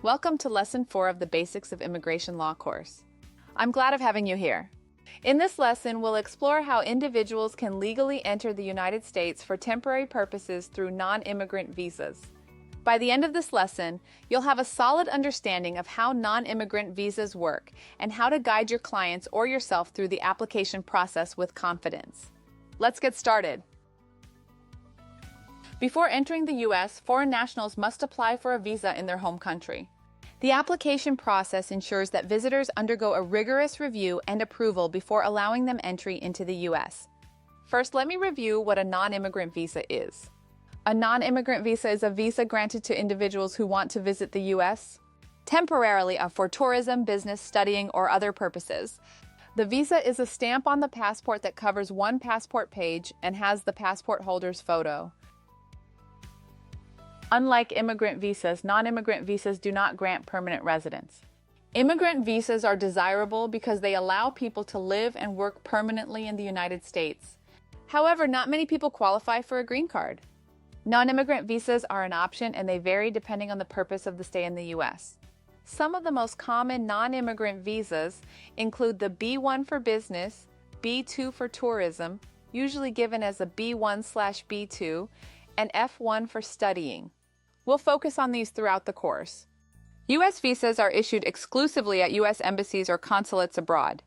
Welcome to Lesson 4 of the Basics of Immigration Law course. I'm glad of having you here. In this lesson, we'll explore how individuals can legally enter the United States for temporary purposes through non-immigrant visas. By the end of this lesson, you'll have a solid understanding of how non-immigrant visas work and how to guide your clients or yourself through the application process with confidence. Let's get started. Before entering the U.S., foreign nationals must apply for a visa in their home country. The application process ensures that visitors undergo a rigorous review and approval before allowing them entry into the U.S. First, let me review what a non-immigrant visa is. A non-immigrant visa is a visa granted to individuals who want to visit the U.S. temporarily for tourism, business, studying, or other purposes. The visa is a stamp on the passport that covers one passport page and has the passport holder's photo. Unlike immigrant visas, non-immigrant visas do not grant permanent residence. Immigrant visas are desirable because they allow people to live and work permanently in the United States. However, not many people qualify for a green card. Non-immigrant visas are an option and they vary depending on the purpose of the stay in the U.S. Some of the most common non-immigrant visas include the B1 for business, B2 for tourism, usually given as a B1/B2, and F1 for studying. We'll focus on these throughout the course. U.S. visas are issued exclusively at U.S. embassies or consulates abroad.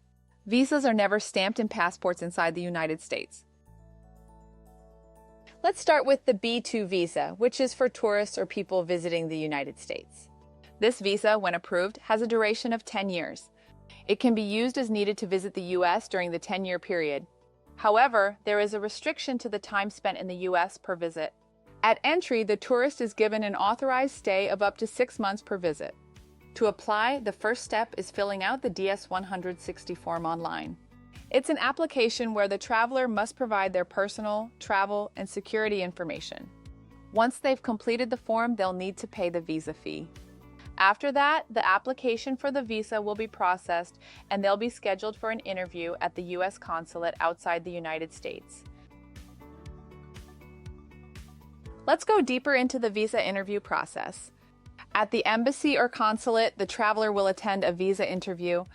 Visas are never stamped in passports inside the United States. Let's start with the B2 visa, which is for tourists or people visiting the United States. This visa, when approved, has a duration of 10 years. It can be used as needed to visit the U.S. during the 10-year period. However, there is a restriction to the time spent in the U.S. per visit. At entry, the tourist is given an authorized stay of up to 6 months per visit. To apply, the first step is filling out the DS-160 form online. It's an application where the traveler must provide their personal, travel, and security information. Once they've completed the form, they'll need to pay the visa fee. After that, the application for the visa will be processed and they'll be scheduled for an interview at the U.S. consulate outside the United States. Let's go deeper into the visa interview process. At the embassy or consulate, the traveler will attend a visa interview.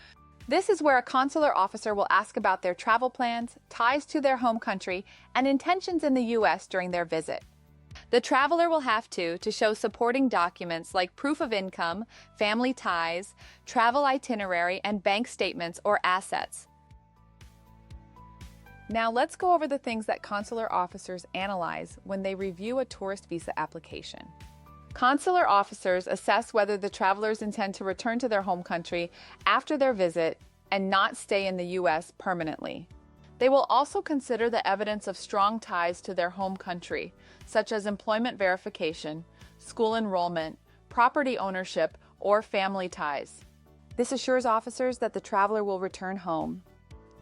This is where a consular officer will ask about their travel plans, ties to their home country, and intentions in the U.S. during their visit. The traveler will have to show supporting documents like proof of income, family ties, travel itinerary, and bank statements or assets. Now let's go over the things that consular officers analyze when they review a tourist visa application. Consular officers assess whether the travelers intend to return to their home country after their visit and not stay in the U.S. permanently. They will also consider the evidence of strong ties to their home country, such as employment verification, school enrollment, property ownership, or family ties. This assures officers that the traveler will return home.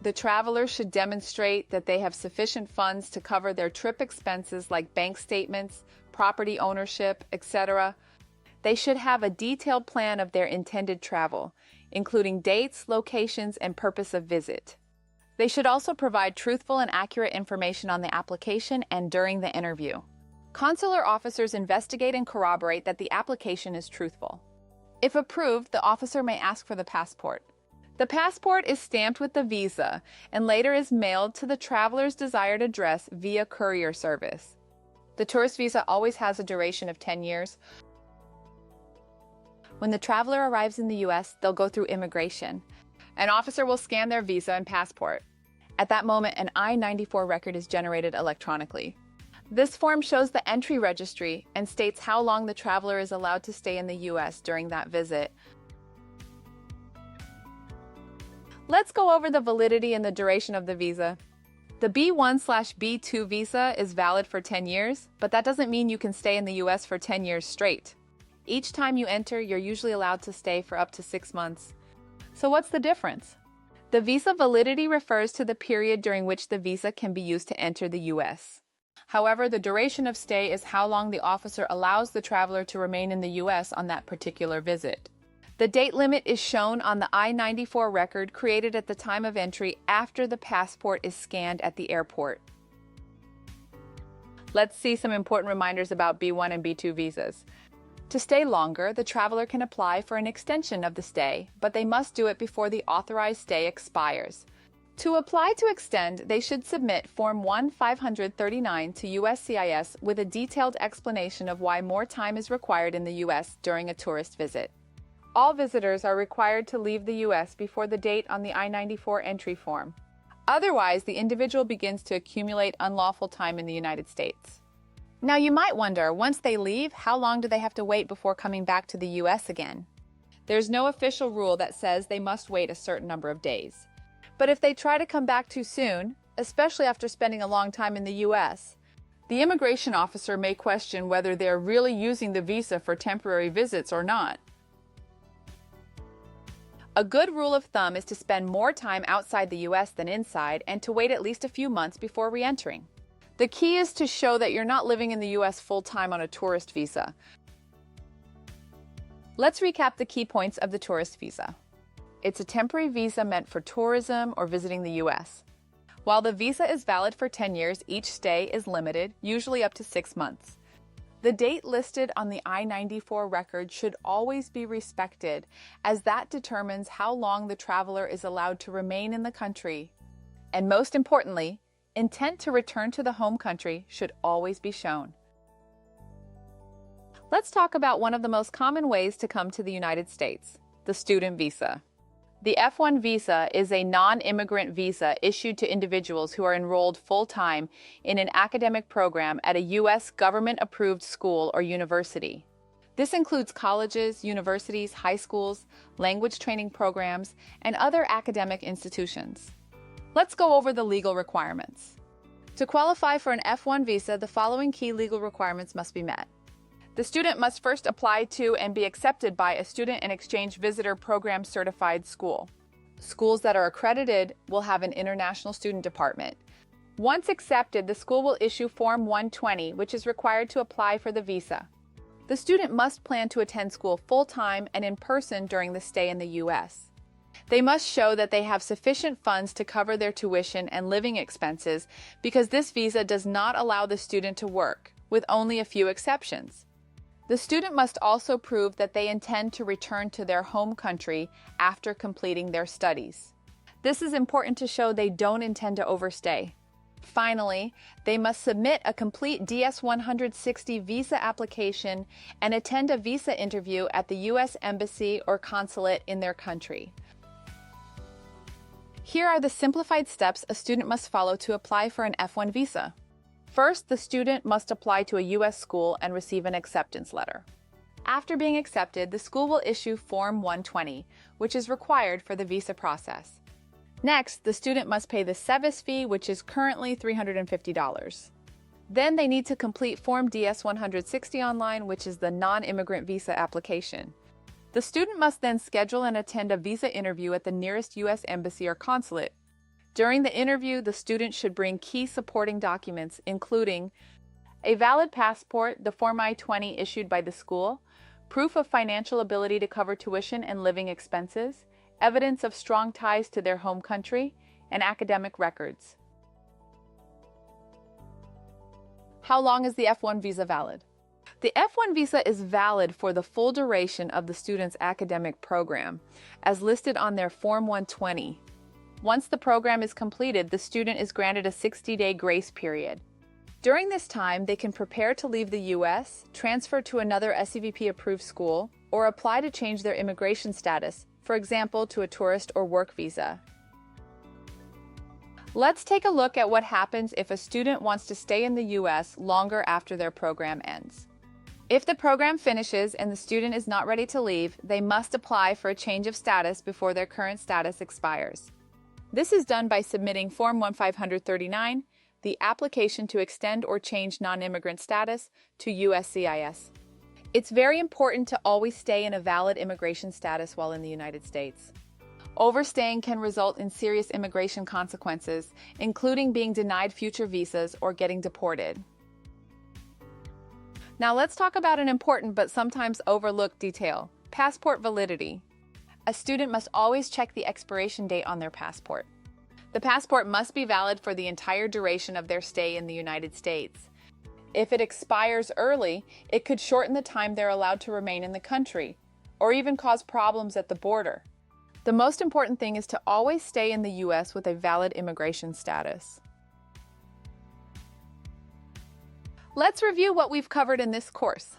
The traveler should demonstrate that they have sufficient funds to cover their trip expenses like bank statements, property ownership, etc. They should have a detailed plan of their intended travel, including dates, locations, and purpose of visit. They should also provide truthful and accurate information on the application and during the interview. Consular officers investigate and corroborate that the application is truthful. If approved, the officer may ask for the passport. The passport is stamped with the visa and later is mailed to the traveler's desired address via courier service. The tourist visa always has a duration of 10 years. When the traveler arrives in the U.S., they'll go through immigration. An officer will scan their visa and passport. At that moment, an I-94 record is generated electronically. This form shows the entry registry and states how long the traveler is allowed to stay in the U.S. during that visit. Let's go over the validity and the duration of the visa. The B1/B2 visa is valid for 10 years, but that doesn't mean you can stay in the U.S. for 10 years straight. Each time you enter, you're usually allowed to stay for up to 6 months. So what's the difference? The visa validity refers to the period during which the visa can be used to enter the U.S. However, the duration of stay is how long the officer allows the traveler to remain in the U.S. on that particular visit. The date limit is shown on the I-94 record created at the time of entry after the passport is scanned at the airport. Let's see some important reminders about B1 and B2 visas. To stay longer, the traveler can apply for an extension of the stay, but they must do it before the authorized stay expires. To apply to extend, they should submit Form 1-539 to USCIS with a detailed explanation of why more time is required in the U.S. during a tourist visit. All visitors are required to leave the U.S. before the date on the I-94 entry form. Otherwise, the individual begins to accumulate unlawful time in the United States. Now you might wonder, once they leave, how long do they have to wait before coming back to the U.S. again? There's no official rule that says they must wait a certain number of days. But if they try to come back too soon, especially after spending a long time in the U.S., the immigration officer may question whether they're really using the visa for temporary visits or not. A good rule of thumb is to spend more time outside the U.S. than inside and to wait at least a few months before re-entering. The key is to show that you're not living in the U.S. full-time on a tourist visa. Let's recap the key points of the tourist visa. It's a temporary visa meant for tourism or visiting the U.S. While the visa is valid for 10 years, each stay is limited, usually up to 6 months. The date listed on the I-94 record should always be respected, as that determines how long the traveler is allowed to remain in the country. And most importantly, intent to return to the home country should always be shown. Let's talk about one of the most common ways to come to the United States, the student visa. The F-1 visa is a non-immigrant visa issued to individuals who are enrolled full-time in an academic program at a U.S. government-approved school or university. This includes colleges, universities, high schools, language training programs, and other academic institutions. Let's go over the legal requirements. To qualify for an F-1 visa, the following key legal requirements must be met. The student must first apply to and be accepted by a Student and Exchange Visitor Program certified school. Schools that are accredited will have an international student department. Once accepted, the school will issue Form 120, which is required to apply for the visa. The student must plan to attend school full-time and in person during the stay in the U.S. They must show that they have sufficient funds to cover their tuition and living expenses because this visa does not allow the student to work, with only a few exceptions. The student must also prove that they intend to return to their home country after completing their studies. This is important to show they don't intend to overstay. Finally, they must submit a complete DS-160 visa application and attend a visa interview at the U.S. Embassy or consulate in their country. Here are the simplified steps a student must follow to apply for an F-1 visa. First, the student must apply to a U.S. school and receive an acceptance letter. After being accepted, the school will issue Form 120, which is required for the visa process. Next, the student must pay the SEVIS fee, which is currently $350. Then they need to complete Form DS-160 online, which is the non-immigrant visa application. The student must then schedule and attend a visa interview at the nearest U.S. Embassy or consulate. During the interview, the student should bring key supporting documents, including a valid passport, the Form I-20 issued by the school, proof of financial ability to cover tuition and living expenses, evidence of strong ties to their home country, and academic records. How long is the F-1 visa valid? The F-1 visa is valid for the full duration of the student's academic program, as listed on their Form 120. Once the program is completed, the student is granted a 60-day grace period. During this time, they can prepare to leave the U.S., transfer to another SEVP-approved school, or apply to change their immigration status, for example, to a tourist or work visa. Let's take a look at what happens if a student wants to stay in the U.S. longer after their program ends. If the program finishes and the student is not ready to leave, they must apply for a change of status before their current status expires. This is done by submitting Form 1-539, the application to extend or change non-immigrant status, to USCIS. It's very important to always stay in a valid immigration status while in the United States. Overstaying can result in serious immigration consequences, including being denied future visas or getting deported. Now let's talk about an important but sometimes overlooked detail: passport validity. A student must always check the expiration date on their passport. The passport must be valid for the entire duration of their stay in the United States. If it expires early, it could shorten the time they're allowed to remain in the country, or even cause problems at the border. The most important thing is to always stay in the U.S. with a valid immigration status. Let's review what we've covered in this course.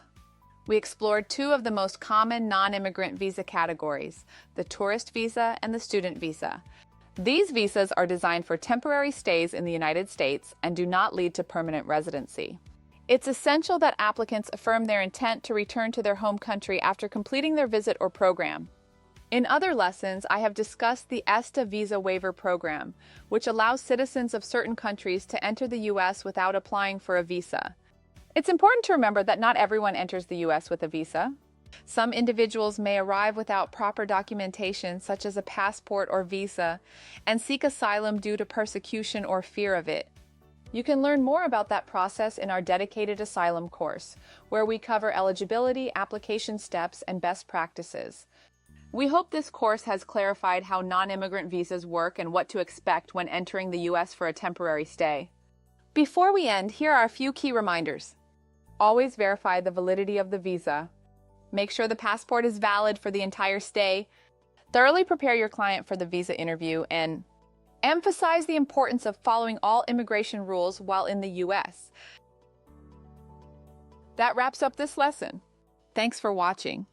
We explored two of the most common non-immigrant visa categories, the tourist visa and the student visa. These visas are designed for temporary stays in the United States and do not lead to permanent residency. It's essential that applicants affirm their intent to return to their home country after completing their visit or program. In other lessons, I have discussed the ESTA Visa Waiver Program, which allows citizens of certain countries to enter the U.S. without applying for a visa. It's important to remember that not everyone enters the U.S. with a visa. Some individuals may arrive without proper documentation, such as a passport or visa, and seek asylum due to persecution or fear of it. You can learn more about that process in our dedicated asylum course, where we cover eligibility, application steps, and best practices. We hope this course has clarified how non-immigrant visas work and what to expect when entering the U.S. for a temporary stay. Before we end, here are a few key reminders. Always verify the validity of the visa. Make sure the passport is valid for the entire stay. Thoroughly prepare your client for the visa interview, and emphasize the importance of following all immigration rules while in the U.S. That wraps up this lesson. Thanks for watching.